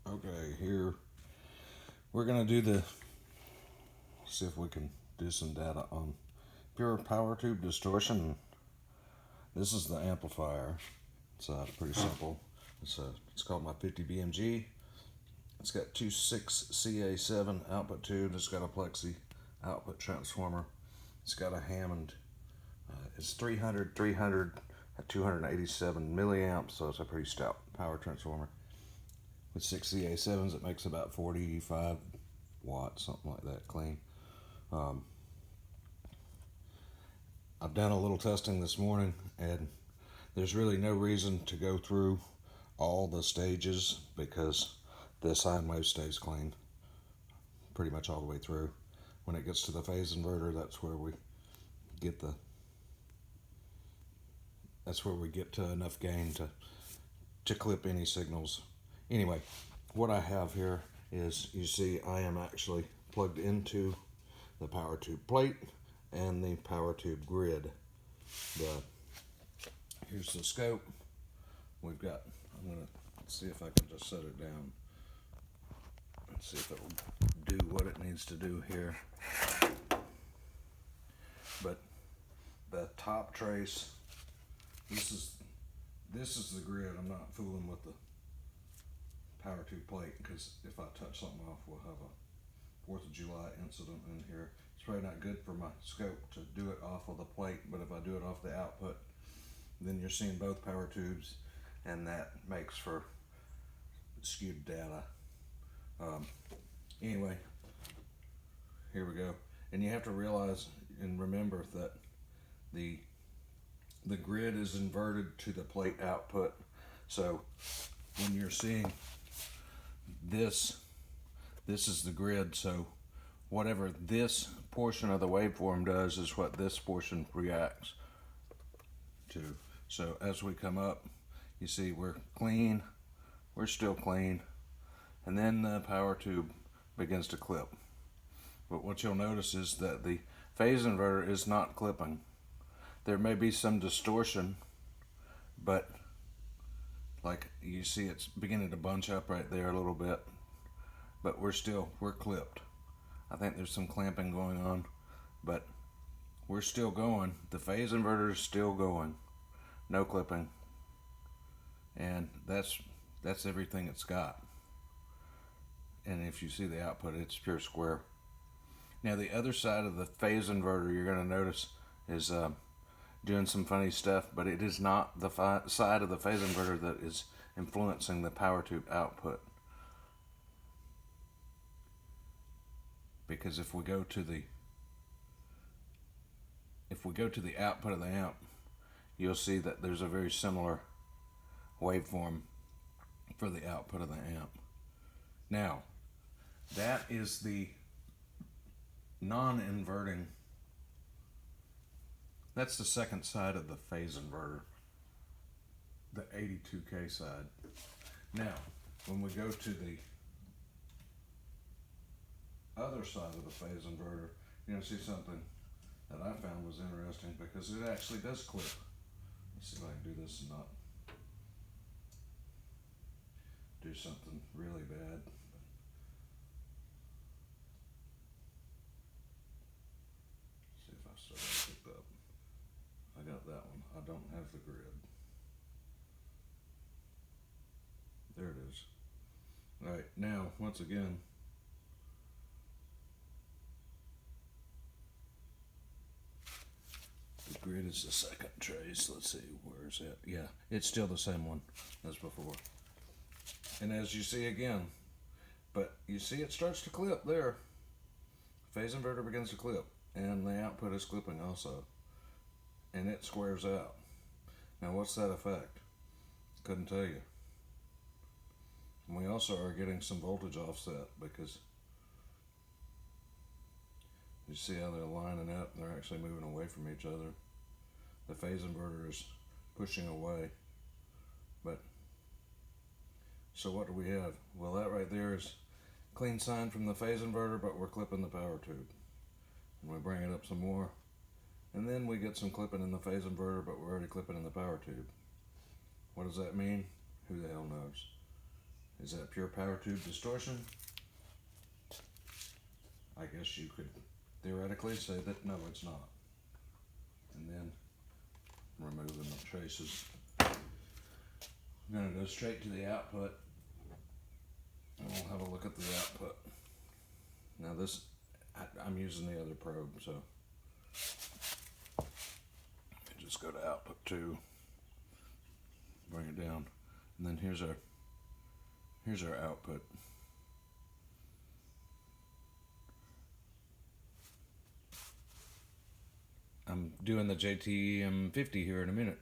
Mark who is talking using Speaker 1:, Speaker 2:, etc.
Speaker 1: Okay, here we're gonna see if we can do some data on pure power tube distortion. This is the amplifier. It's pretty simple. It's called my 50 BMG. It's got two 6CA7 output tubes. It's got a plexi output transformer. It's got a Hammond. It's 300 at 287 milliamps, so it's a pretty stout power transformer. With 6CA7s, it makes about 45 watts, something like that, clean. I've done a little testing this morning, and there's really no reason to go through all the stages because the sine wave stays clean pretty much all the way through. When it gets to the phase inverter, that's where we get to enough gain to clip any signals. Anyway, what I have here is, you see, I am actually plugged into the power tube plate and the power tube grid. Here's the scope. I'm gonna see if I can just set it down and see if it will do what it needs to do here. But the top trace, this is the grid. I'm not fooling with the power tube plate, because if I touch something off, we'll have a 4th of July incident in here. It's probably not good for my scope to do it off of the plate, but if I do it off the output, then you're seeing both power tubes, and that makes for skewed data. Anyway, here we go. And you have to realize and remember that the grid is inverted to the plate output. So when you're seeing this is the grid, so whatever this portion of the waveform does is what this portion reacts to. So as we come up, you see we're clean, we're still clean, and then the power tube begins to clip. But what you'll notice is that the phase inverter is not clipping. There may be some distortion, but like you see, it's beginning to bunch up right there a little bit, but we're clipped. I think there's some clamping going on, but we're still going. The phase inverter is still going, no clipping, and that's everything it's got. And if you see the output, it's pure square. Now the other side of the phase inverter, you're going to notice, is doing some funny stuff, but it is not the side of the phase inverter that is influencing the power tube output. Because if we go to the output of the amp, you'll see that there's a very similar waveform for the output of the amp. Now, that is the non-inverting. That's the second side of the phase inverter, the 82K side. Now, when we go to the other side of the phase inverter, you're going to see something that I found was interesting, because it actually does clip. Let's see if I can do this and not do something really bad. See if I still picked up. I got that one. I don't have the grid. There it is. All right, now once again, the grid is the second trace. Let's see, where is it? Yeah, it's still the same one as before. And as you see again, but you see it starts to clip there. Phase inverter begins to clip, and the output is clipping also, and it squares out. Now what's that effect? Couldn't tell you. And we also are getting some voltage offset, because you see how they're lining up and they're actually moving away from each other. The phase inverter is pushing away. But so what do we have? Well, that right there is clean sine from the phase inverter, but we're clipping the power tube. And we bring it up some more, and then we get some clipping in the phase inverter, but we're already clipping in the power tube. What does that mean? Who the hell knows? Is that pure power tube distortion? I guess you could theoretically say that no, it's not. And then removing the traces. I'm going to go straight to the output and we'll have a look at the output. Now this, I'm using the other probe, so just go to output 2, bring it down, and then here's our output. I'm doing the JTM50 here in a minute.